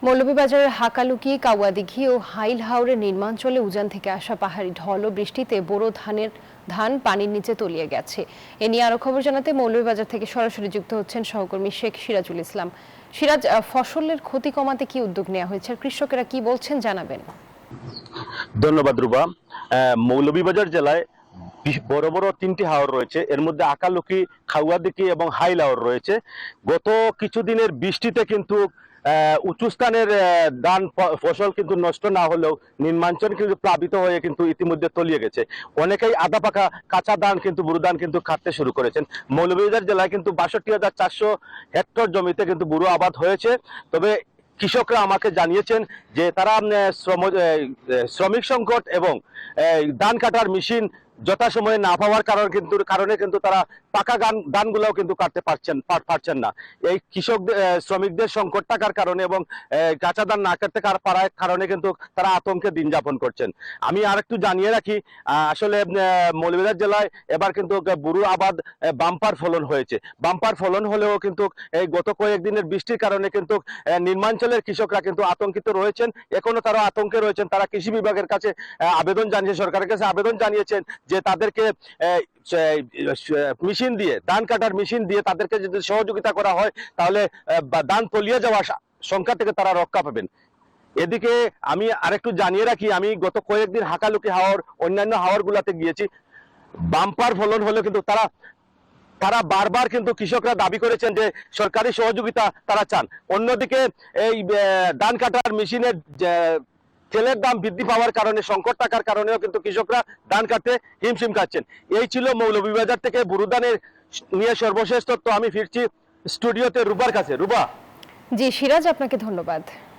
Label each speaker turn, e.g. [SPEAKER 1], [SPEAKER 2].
[SPEAKER 1] মৌলভীবাজারের হাকালুকি, কাওয়াদিঘি ও হাইল হাওরের নির্মাঞ্চলে উজান থেকে আসা পাহাড়ি ঢল ও বৃষ্টিতে বোরো ধান পানির নিচে তলিয়ে গেছে। এ নিয়ে আরো খবর জানাতে মৌলভীবাজার থেকে সরাসরি যুক্ত হচ্ছেন সহকর্মী শেখ সিরাজুল ইসলাম। সিরাজ, ফসলের ক্ষতি কমাতে কি উদ্যোগ নেওয়া হয়েছে, কৃষকেরা কি বলছেন জানাবেন।
[SPEAKER 2] ধন্যবাদ রুবা। মৌলভীবাজার জেলায় বড় বড় তিনটি হাওর রয়েছে, এর মধ্যে আকালুকি, খাওয়াদিকি এবং হাইল হাওর রয়েছে। গত কিছুদিনের বৃষ্টিতে কিন্তু উঁচু স্থানের ধান ফসল কিন্তু নষ্ট না হলেও নিম্নাঞ্চল কিন্তু প্লাবিত হয়ে কিন্তু ইতিমধ্যে তলিয়ে গেছে। অনেকেই আধা পাকা কাঁচা ধান কিন্তু বুরু ধান কিন্তু কাটতে শুরু করেছেন। মৌলভীবাজার জেলায় কিন্তু 62,400 হেক্টর জমিতে কিন্তু বুরু আবাদ হয়েছে। তবে কৃষকরা আমাকে জানিয়েছেন যে তারা শ্রমিক সংকট এবং ধান কাটার মেশিন যথাসময়ে না পাওয়ার কারণে কিন্তু তারা পাকা ধানগুলোও কিন্তু কাটতে পারছেন না। এই শ্রমিকদের সংকট থাকার কারণে এবং কাঁচা ধান না কাটতে পারার কারণে কিন্তু তারা আতঙ্কে দিন যাপন করছেন। আমি আর একটু জানিয়ে রাখি, আসলে মৌলভীবাজার জেলায় এবার কিন্তু বুরু আবাদ বাম্পার ফলন হয়েছে। বাম্পার ফলন হলেও কিন্তু এই গত কয়েকদিনের বৃষ্টির কারণে কিন্তু নিম্নাঞ্চলের কৃষকরা কিন্তু আতঙ্কিত রয়েছেন। এখনো তারা আতঙ্কে রয়েছেন। তারা কৃষি বিভাগের কাছে আবেদন জানিয়েছে, সরকারের কাছে আবেদন জানিয়েছেন যে তাদেরকে মেশিন দিয়ে, ধান কাটার মেশিন দিয়ে তাদেরকে যদি সহযোগিতা করা হয় তাহলে ধান তলিয়ে যাওয়া সংখ্যা থেকে তারা রক্ষা পাবেন। এদিকে আমি আরেকটু জানিয়ে রাখি, আমি গত কয়েকদিন হাকালুকি হাওর অন্যান্য হাওর গুলাতে গিয়েছি। বাম্পার ফলন হলে কিন্তু তারা বারবার কিন্তু কৃষকরা দাবি করেছেন যে সরকারি সহযোগিতা তারা চান। অন্যদিকে এই ধান কাটার মেশিনের তেলের দাম বৃদ্ধি পাওয়ার কারণে, সংকট থাকার কারণেও কিন্তু কৃষকরা ধান কাটতে হিমশিম খাচ্ছেন। এই ছিল মৌলভীবাজার থেকে বুরু ধানের নিয়ে সর্বশেষ তথ্য। আমি ফিরছি স্টুডিওতে রুবার কাছে। রুবা।
[SPEAKER 1] জি সিরাজ, আপনাকে ধন্যবাদ।